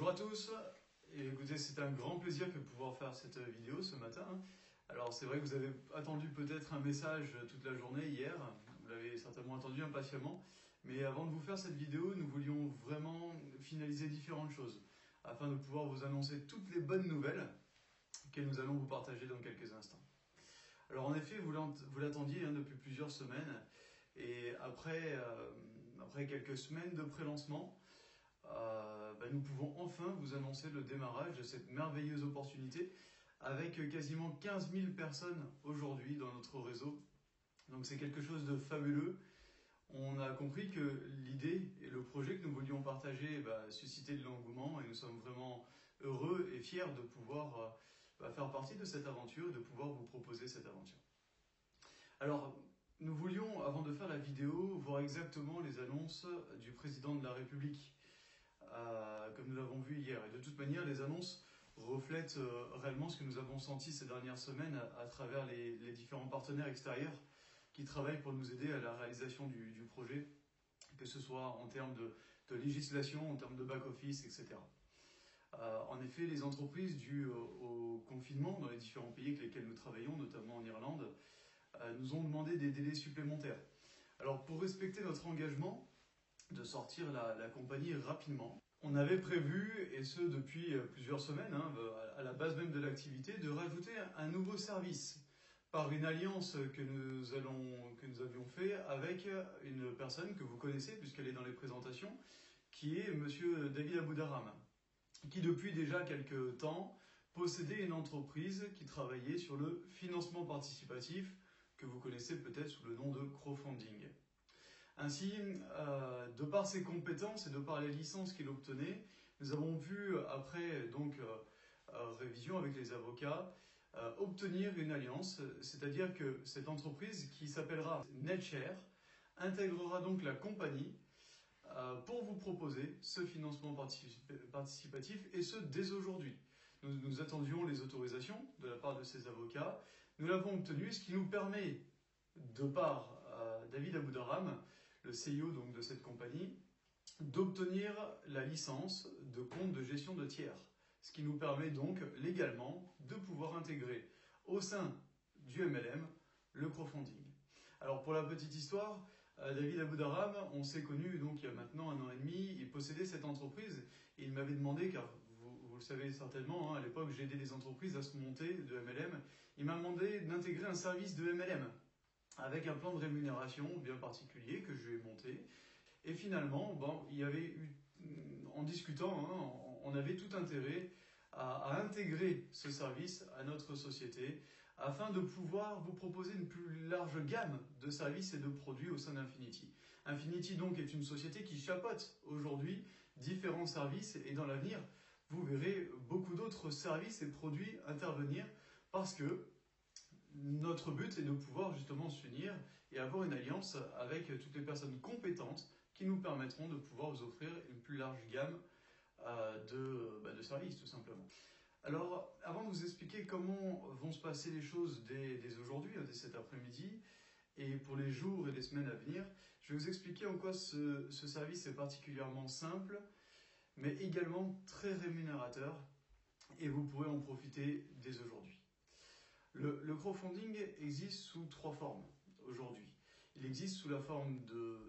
Bonjour à tous, et écoutez, c'est un grand plaisir de pouvoir faire cette vidéo ce matin. Alors c'est vrai que vous avez attendu peut-être un message toute la journée hier, vous l'avez certainement attendu impatiemment, mais avant de vous faire cette vidéo, nous voulions vraiment finaliser différentes choses, afin de pouvoir vous annoncer toutes les bonnes nouvelles que nous allons vous partager dans quelques instants. Alors en effet, vous l'attendiez depuis plusieurs semaines, et après quelques semaines de pré-lancement, nous pouvons enfin vous annoncer le démarrage de cette merveilleuse opportunité avec quasiment 15 000 personnes aujourd'hui dans notre réseau. Donc c'est quelque chose de fabuleux. On a compris que l'idée et le projet que nous voulions partager suscitait de l'engouement et nous sommes vraiment heureux et fiers de pouvoir faire partie de cette aventure et de pouvoir vous proposer cette aventure. Alors, nous voulions, avant de faire la vidéo, voir exactement les annonces du président de la République, comme nous l'avons vu hier. Et de toute manière, les annonces reflètent réellement ce que nous avons senti ces dernières semaines à travers les différents partenaires extérieurs qui travaillent pour nous aider à la réalisation du projet, que ce soit en termes de législation, en termes de back-office, etc. En effet, les entreprises dues au confinement dans les différents pays avec lesquels nous travaillons, notamment en Irlande, nous ont demandé des délais supplémentaires. Alors pour respecter notre engagement de sortir la compagnie rapidement, on avait prévu, et ce depuis plusieurs semaines, à la base même de l'activité, de rajouter un nouveau service par une alliance que nous avions fait avec une personne que vous connaissez puisqu'elle est dans les présentations, qui est Monsieur David Aboudaram, qui depuis déjà quelques temps possédait une entreprise qui travaillait sur le financement participatif, que vous connaissez peut-être sous le nom de crowdfunding. Ainsi, de par ses compétences et de par les licences qu'il obtenait, nous avons pu, après révision avec les avocats, obtenir une alliance, c'est-à-dire que cette entreprise qui s'appellera NetShare intégrera donc la compagnie pour vous proposer ce financement participatif, et ce dès aujourd'hui. Nous attendions les autorisations de la part de ces avocats, nous l'avons obtenu, ce qui nous permet, de par David Aboudaram, le CEO donc de cette compagnie, d'obtenir la licence de compte de gestion de tiers, ce qui nous permet donc légalement de pouvoir intégrer au sein du MLM le crowdfunding. Alors pour la petite histoire, David Aboudaram, on s'est connu donc il y a maintenant 1 an et demi, il possédait cette entreprise et il m'avait demandé, car vous le savez certainement, à l'époque j'ai aidé des entreprises à se monter de MLM, il m'a demandé d'intégrer un service de MLM avec un plan de rémunération bien particulier que je lui ai monté. Et finalement, il y avait eu, en discutant, on avait tout intérêt à intégrer ce service à notre société afin de pouvoir vous proposer une plus large gamme de services et de produits au sein d'Infinity. Infinity donc est une société qui chapeaute aujourd'hui différents services et dans l'avenir, vous verrez beaucoup d'autres services et produits intervenir parce que notre but est de pouvoir justement s'unir et avoir une alliance avec toutes les personnes compétentes qui nous permettront de pouvoir vous offrir une plus large gamme de services tout simplement. Alors, avant de vous expliquer comment vont se passer les choses dès aujourd'hui, dès cet après-midi, et pour les jours et les semaines à venir, je vais vous expliquer en quoi ce service est particulièrement simple, mais également très rémunérateur, et vous pourrez en profiter dès aujourd'hui. Le crowdfunding existe sous 3 formes aujourd'hui. Il existe sous la forme de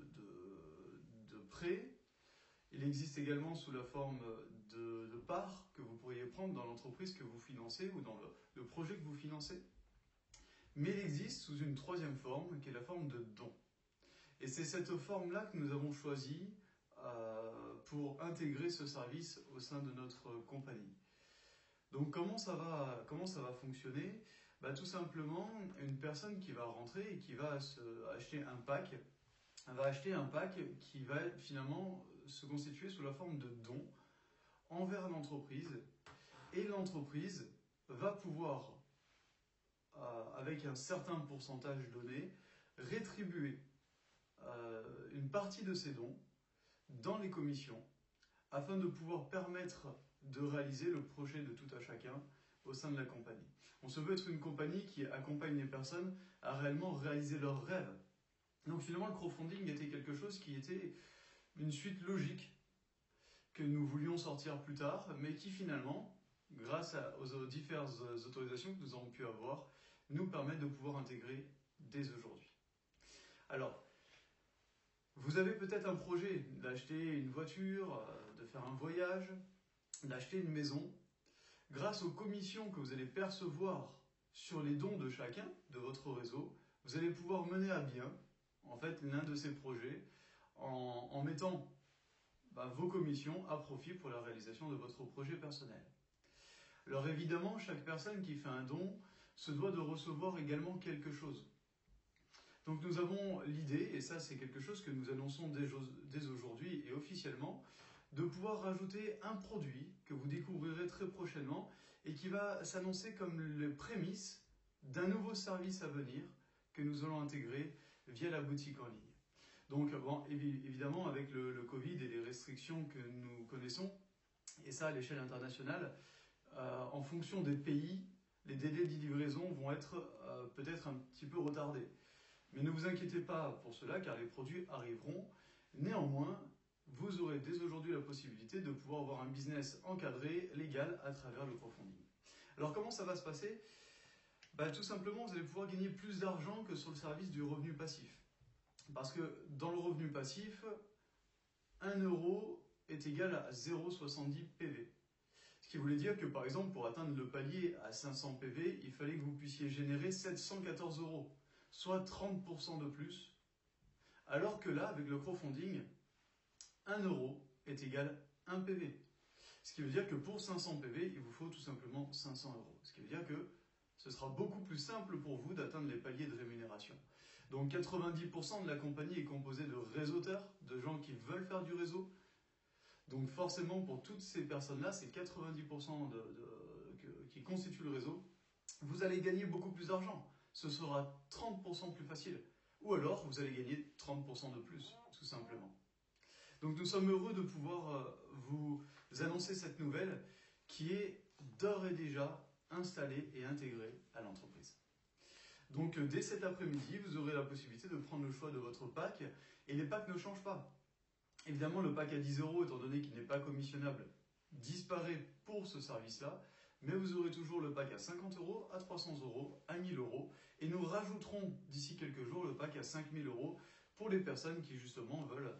prêt, il existe également sous la forme de part que vous pourriez prendre dans l'entreprise que vous financez ou dans le projet que vous financez. Mais il existe sous une 3e forme qui est la forme de don. Et c'est cette forme-là que nous avons choisie pour intégrer ce service au sein de notre compagnie. Donc comment ça va fonctionner ? Tout simplement, une personne qui va rentrer et qui va acheter un pack, qui va finalement se constituer sous la forme de dons envers l'entreprise. Et l'entreprise va pouvoir, avec un certain pourcentage donné, rétribuer une partie de ces dons dans les commissions afin de pouvoir permettre de réaliser le projet de tout à chacun au sein de la compagnie. On se veut être une compagnie qui accompagne les personnes à réellement réaliser leurs rêves. Donc finalement, le crowdfunding était quelque chose qui était une suite logique que nous voulions sortir plus tard, mais qui finalement, grâce aux diverses autorisations que nous avons pu avoir, nous permettent de pouvoir intégrer dès aujourd'hui. Alors, vous avez peut-être un projet d'acheter une voiture, de faire un voyage, d'acheter une maison. Grâce aux commissions que vous allez percevoir sur les dons de chacun de votre réseau, vous allez pouvoir mener à bien en fait, l'un de ces projets en mettant vos commissions à profit pour la réalisation de votre projet personnel. Alors évidemment, chaque personne qui fait un don se doit de recevoir également quelque chose. Donc nous avons l'idée, et ça c'est quelque chose que nous annonçons dès aujourd'hui et officiellement, de pouvoir rajouter un produit que vous découvrirez très prochainement et qui va s'annoncer comme les prémices d'un nouveau service à venir que nous allons intégrer via la boutique en ligne. Donc bon, évidemment avec le Covid et les restrictions que nous connaissons, et ça à l'échelle internationale, en fonction des pays, les délais de livraison vont être peut-être un petit peu retardés. Mais ne vous inquiétez pas pour cela, car les produits arriveront. Néanmoins, vous aurez dès aujourd'hui la possibilité de pouvoir avoir un business encadré, légal, à travers le crowdfunding. Alors comment ça va se passer ? Tout simplement, vous allez pouvoir gagner plus d'argent que sur le service du revenu passif. Parce que dans le revenu passif, 1 euro est égal à 0,70 PV. Ce qui voulait dire que par exemple, pour atteindre le palier à 500 PV, il fallait que vous puissiez générer 714 euros. Soit 30% de plus, alors que là, avec le crowdfunding, 1 euro est égal à 1 PV. Ce qui veut dire que pour 500 PV, il vous faut tout simplement 500 euros. Ce qui veut dire que ce sera beaucoup plus simple pour vous d'atteindre les paliers de rémunération. Donc 90% de la compagnie est composée de réseauteurs, de gens qui veulent faire du réseau. Donc forcément, pour toutes ces personnes-là, c'est 90% qui constituent le réseau. Vous allez gagner beaucoup plus d'argent. Ce sera 30% plus facile. Ou alors, vous allez gagner 30% de plus, tout simplement. Donc nous sommes heureux de pouvoir vous annoncer cette nouvelle qui est d'ores et déjà installée et intégrée à l'entreprise. Donc dès cet après-midi, vous aurez la possibilité de prendre le choix de votre pack, et les packs ne changent pas. Évidemment, le pack à 10 euros, étant donné qu'il n'est pas commissionnable, disparaît pour ce service-là. Mais vous aurez toujours le pack à 50 euros, à 300 euros, à 1000 euros. Et nous rajouterons d'ici quelques jours le pack à 5000 euros pour les personnes qui justement veulent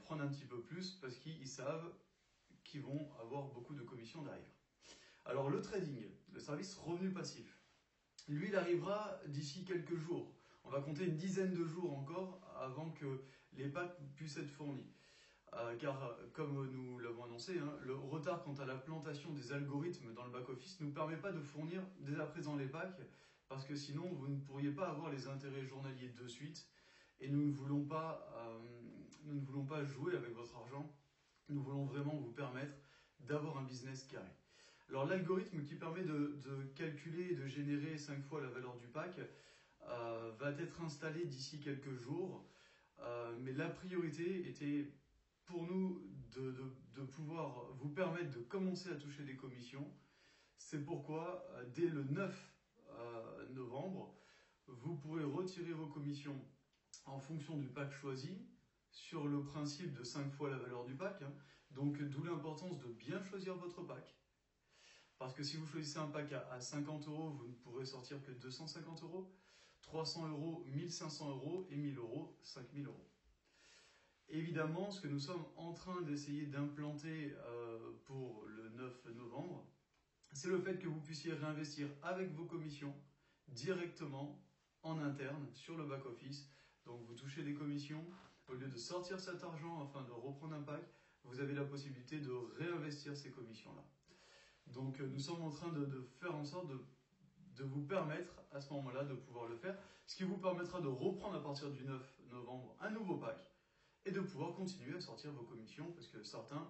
prendre un petit peu plus parce qu'ils savent qu'ils vont avoir beaucoup de commissions derrière. Alors le trading, le service revenu passif, lui il arrivera d'ici quelques jours. On va compter une dizaine de jours encore avant que les packs puissent être fournis. Car, comme nous l'avons annoncé, le retard quant à la plantation des algorithmes dans le back-office ne nous permet pas de fournir dès à présent les packs, parce que sinon vous ne pourriez pas avoir les intérêts journaliers de suite, et nous ne voulons pas jouer avec votre argent, nous voulons vraiment vous permettre d'avoir un business carré. Alors l'algorithme qui permet de calculer et de générer 5 fois la valeur du pack va être installé d'ici quelques jours, mais la priorité était pour nous de pouvoir vous permettre de commencer à toucher des commissions. C'est pourquoi, dès le 9 novembre, vous pourrez retirer vos commissions en fonction du pack choisi, sur le principe de 5 fois la valeur du pack. Donc, d'où l'importance de bien choisir votre pack. Parce que si vous choisissez un pack à 50 euros, vous ne pourrez sortir que 250 euros, 300 euros, 1500 euros et 1000 euros, 5000 euros. Évidemment, ce que nous sommes en train d'essayer d'implanter pour le 9 novembre, c'est le fait que vous puissiez réinvestir avec vos commissions directement en interne sur le back-office. Donc vous touchez des commissions, au lieu de sortir cet argent afin de reprendre un pack, vous avez la possibilité de réinvestir ces commissions-là. Donc nous sommes en train de faire en sorte de vous permettre à ce moment-là de pouvoir le faire, ce qui vous permettra de reprendre à partir du 9 novembre un nouveau pack, et de pouvoir continuer à sortir vos commissions, parce que certains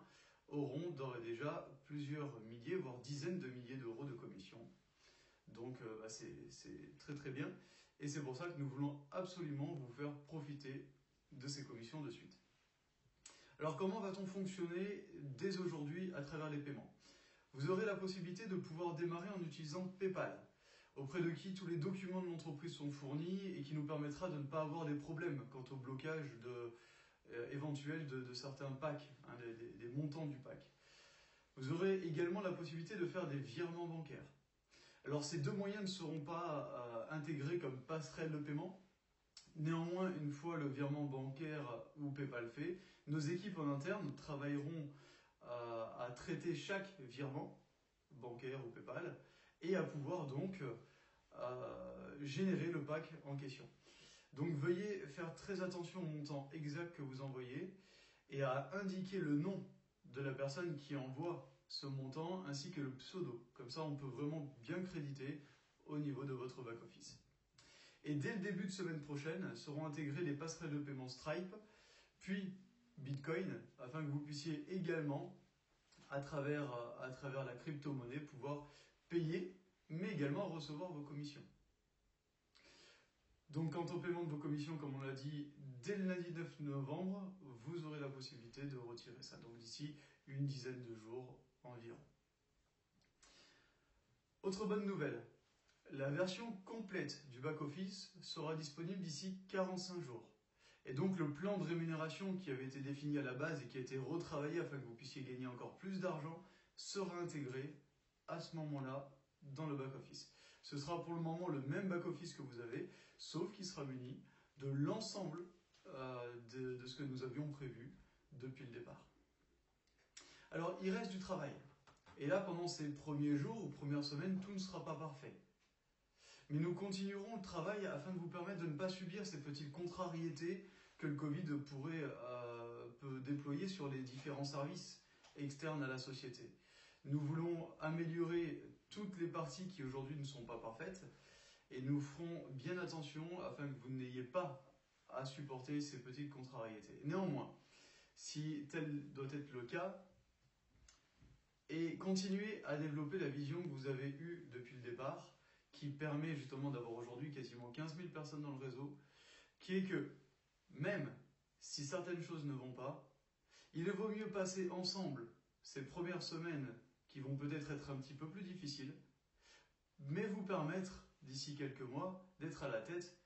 auront d'ores et déjà plusieurs milliers, voire dizaines de milliers d'euros de commissions. Donc c'est très très bien, et c'est pour ça que nous voulons absolument vous faire profiter de ces commissions de suite. Alors comment va-t-on fonctionner dès aujourd'hui à travers les paiements ? Vous aurez la possibilité de pouvoir démarrer en utilisant PayPal, auprès de qui tous les documents de l'entreprise sont fournis et qui nous permettra de ne pas avoir des problèmes quant au blocage éventuel de certains packs, hein, des montants du pack. Vous aurez également la possibilité de faire des virements bancaires. Alors ces deux moyens ne seront pas intégrés comme passerelle de paiement. Néanmoins, une fois le virement bancaire ou PayPal fait, nos équipes en interne travailleront à traiter chaque virement, bancaire ou PayPal, et à pouvoir donc générer le pack en question. Donc veuillez faire très attention au montant exact que vous envoyez et à indiquer le nom de la personne qui envoie ce montant ainsi que le pseudo. Comme ça, on peut vraiment bien créditer au niveau de votre back-office. Et dès le début de semaine prochaine, seront intégrées les passerelles de paiement Stripe, puis Bitcoin, afin que vous puissiez également, à travers la crypto-monnaie, pouvoir payer, mais également recevoir vos commissions. Donc quant au paiement de vos commissions, comme on l'a dit, dès le lundi 9 novembre, vous aurez la possibilité de retirer ça. Donc d'ici une dizaine de jours environ. Autre bonne nouvelle, la version complète du back-office sera disponible d'ici 45 jours. Et donc le plan de rémunération qui avait été défini à la base et qui a été retravaillé afin que vous puissiez gagner encore plus d'argent sera intégré à ce moment-là dans le back-office. Ce sera pour le moment le même back-office que vous avez, sauf qu'il sera muni de l'ensemble de ce que nous avions prévu depuis le départ. Alors il reste du travail. Et là, pendant ces premiers jours ou premières semaines, tout ne sera pas parfait. Mais nous continuerons le travail afin de vous permettre de ne pas subir ces petites contrariétés que le Covid peut déployer sur les différents services externes à la société. Nous voulons améliorer toutes les parties qui aujourd'hui ne sont pas parfaites et nous ferons bien attention afin que vous n'ayez pas à supporter ces petites contrariétés. Néanmoins, si tel doit être le cas, et continuez à développer la vision que vous avez eue depuis le départ, qui permet justement d'avoir aujourd'hui quasiment 15 000 personnes dans le réseau, qui est que même si certaines choses ne vont pas, il vaut mieux passer ensemble ces premières semaines qui vont peut-être être un petit peu plus difficiles, mais vous permettre d'ici quelques mois d'être à la tête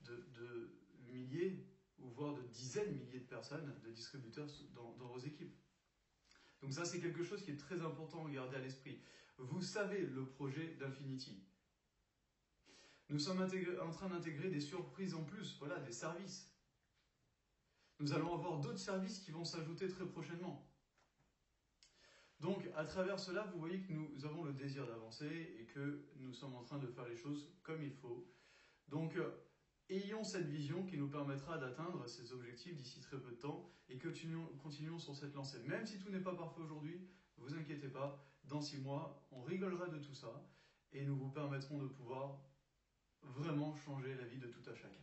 de milliers ou voire de dizaines de milliers de personnes, de distributeurs dans vos équipes. Donc ça, c'est quelque chose qui est très important à garder à l'esprit. Vous savez le projet d'Infinity. Nous sommes en train d'intégrer des surprises en plus, voilà, des services. Nous allons avoir d'autres services qui vont s'ajouter très prochainement. Donc, à travers cela, vous voyez que nous avons le désir d'avancer et que nous sommes en train de faire les choses comme il faut. Donc, ayons cette vision qui nous permettra d'atteindre ces objectifs d'ici très peu de temps et continuons sur cette lancée. Même si tout n'est pas parfait aujourd'hui, ne vous inquiétez pas, dans 6 mois, on rigolera de tout ça et nous vous permettrons de pouvoir vraiment changer la vie de tout à chacun.